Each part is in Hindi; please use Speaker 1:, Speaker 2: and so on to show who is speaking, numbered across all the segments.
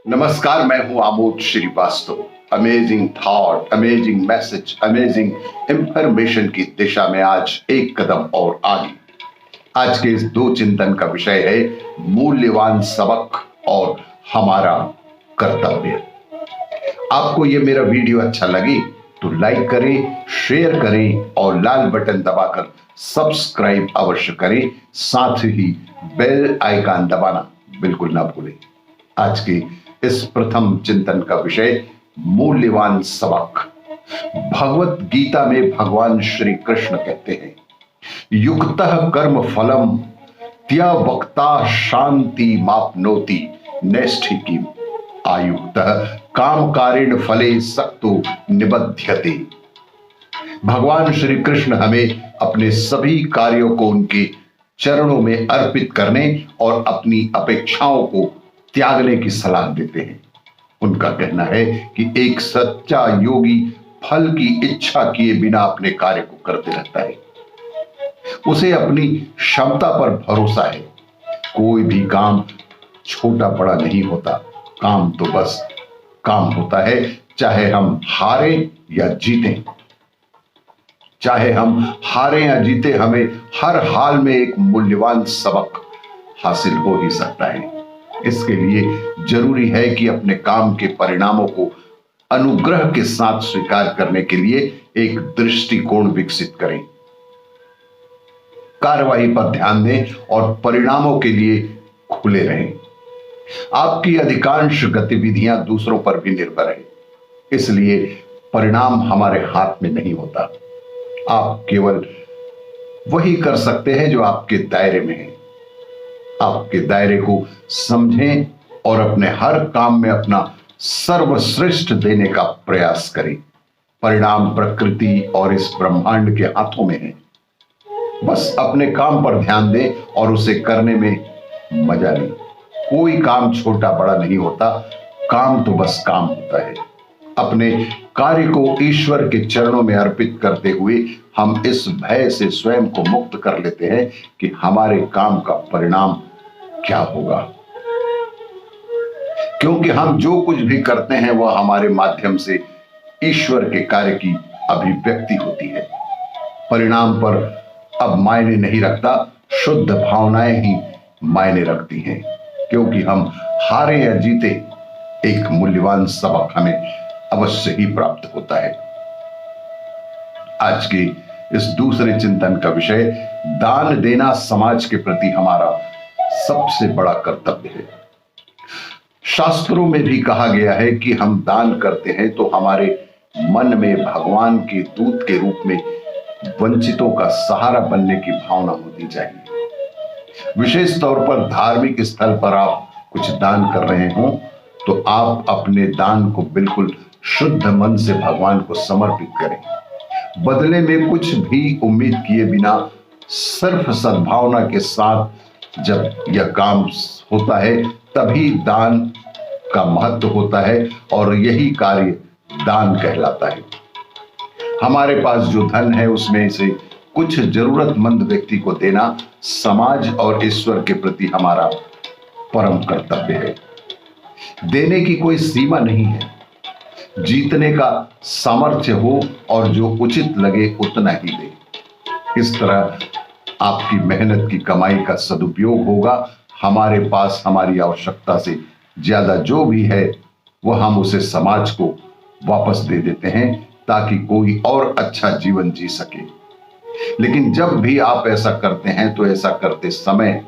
Speaker 1: नमस्कार, मैं हूं Amod Srivastava. Amazing thought, amazing message, amazing information की दिशा में आज एक कदम और आगे। आज के इस दो चिंतन का विषय है मूल्यवान सबक और हमारा कर्तव्य। आपको ये मेरा वीडियो अच्छा लगे तो लाइक करें, शेयर करें और लाल बटन दबाकर सब्सक्राइब अवश्य करें। साथ ही बेल आइकन दबाना बिल्कुल ना भूलें। आज के इस प्रथम चिंतन का विषय मूल्यवान सबक। भगवत गीता में भगवान श्री कृष्ण कहते हैं, युक्तः कर्म फलम त्यक्त्वा शांति माप्नोति नैष्ठिकीम् आयुक्तः कामकारेण फले सक्तो निबध्यते। भगवान श्री कृष्ण हमें अपने सभी कार्यों को उनके चरणों में अर्पित करने और अपनी अपेक्षाओं को त्यागने की सलाह देते हैं। उनका कहना है कि एक सच्चा योगी फल की इच्छा किए बिना अपने कार्य को करते रहता है। उसे अपनी क्षमता पर भरोसा है। कोई भी काम छोटा बड़ा नहीं होता, काम तो बस काम होता है। चाहे हम हारें या जीतें, चाहे हम हारें या जीते, हमें हर हाल में एक मूल्यवान सबक हासिल हो ही सकता है। इसके लिए जरूरी है कि अपने काम के परिणामों को अनुग्रह के साथ स्वीकार करने के लिए एक दृष्टिकोण विकसित करें। कार्रवाई पर ध्यान दें और परिणामों के लिए खुले रहें। आपकी अधिकांश गतिविधियां दूसरों पर भी निर्भर है, इसलिए परिणाम हमारे हाथ में नहीं होता। आप केवल वही कर सकते हैं जो आपके दायरे में है। आपके दायरे को समझें और अपने हर काम में अपना सर्वश्रेष्ठ देने का प्रयास करें। परिणाम प्रकृति और इस ब्रह्मांड के हाथों में है। बस अपने काम पर ध्यान दें और उसे करने में मजा लें। कोई काम छोटा बड़ा नहीं होता, काम तो बस काम होता है। अपने कार्य को ईश्वर के चरणों में अर्पित करते हुए हम इस भय से स्वयं को मुक्त कर लेते हैं कि हमारे काम का परिणाम क्या होगा, क्योंकि हम जो कुछ भी करते हैं वह हमारे माध्यम से ईश्वर के कार्य की अभिव्यक्ति होती है। परिणाम पर अब मायने नहीं रखता, शुद्ध भावनाएं ही मायने रखती हैं। क्योंकि हम हारे या जीते, एक मूल्यवान सबक हमें अवश्य ही प्राप्त होता है। आज के इस दूसरे चिंतन का विषय दान देना समाज के प्रति हमारा सबसे बड़ा कर्तव्य है। शास्त्रों में भी कहा गया है कि हम दान करते हैं तो हमारे मन में भगवान के दूत के रूप में वंचितों का सहारा बनने की भावना होनी चाहिए। विशेष तौर पर धार्मिक स्थल पर आप कुछ दान कर रहे हो तो आप अपने दान को बिल्कुल शुद्ध मन से भगवान को समर्पित करें। बदले में कुछ भी उम्मीद किए बिना सिर्फ सद्भावना के साथ जब यह काम होता है तभी दान का महत्व होता है और यही कार्य दान कहलाता है। हमारे पास जो धन है उसमें से कुछ जरूरतमंद व्यक्ति को देना समाज और ईश्वर के प्रति हमारा परम कर्तव्य है। देने की कोई सीमा नहीं है। जीतने का सामर्थ्य हो और जो उचित लगे उतना ही दे। इस तरह आपकी मेहनत की कमाई का सदुपयोग होगा। हमारे पास हमारी आवश्यकता से ज्यादा जो भी है वह हम उसे समाज को वापस दे देते हैं ताकि कोई और अच्छा जीवन जी सके। लेकिन जब भी आप ऐसा करते हैं तो ऐसा करते समय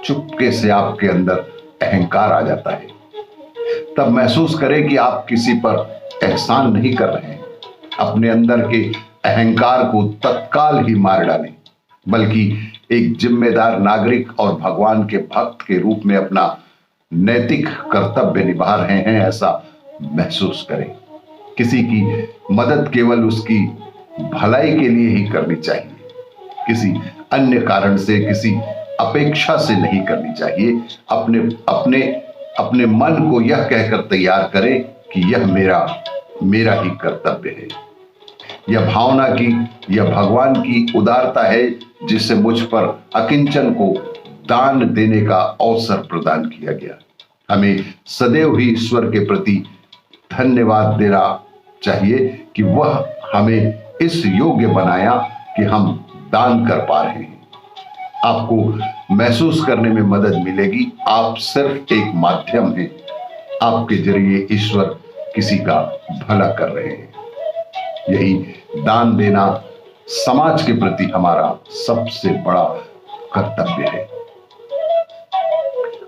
Speaker 1: चुपके से आपके अंदर अहंकार आ जाता है। तब महसूस करें कि आप किसी पर एहसान नहीं कर रहे हैं। अपने अंदर के अहंकार को तत्काल ही मार डालें, बल्कि एक जिम्मेदार नागरिक और भगवान के भक्त के रूप में अपना नैतिक कर्तव्य निभा रहे हैं ऐसा महसूस करें। किसी की मदद केवल उसकी भलाई के लिए ही करनी चाहिए, किसी अन्य कारण से, किसी अपेक्षा से नहीं करनी चाहिए। अपने मन को यह कहकर तैयार करें कि यह मेरा ही कर्तव्य है। यह भावना की, यह भगवान की उदारता है जिससे मुझ पर अकिंचन को दान देने का अवसर प्रदान किया गया। हमें सदैव ही ईश्वर के प्रति धन्यवाद देना चाहिए कि वह हमें इस योग्य बनाया कि हम दान कर पा रहे हैं। आपको महसूस करने में मदद मिलेगी, आप सिर्फ एक माध्यम हैं, आपके जरिए ईश्वर किसी का भला कर रहे हैं। यही दान देना समाज के प्रति हमारा सबसे बड़ा कर्तव्य है।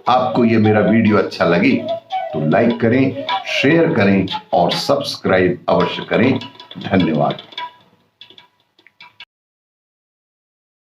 Speaker 1: आपको यह मेरा वीडियो अच्छा लगे तो लाइक करें, शेयर करें और सब्सक्राइब अवश्य करें। धन्यवाद।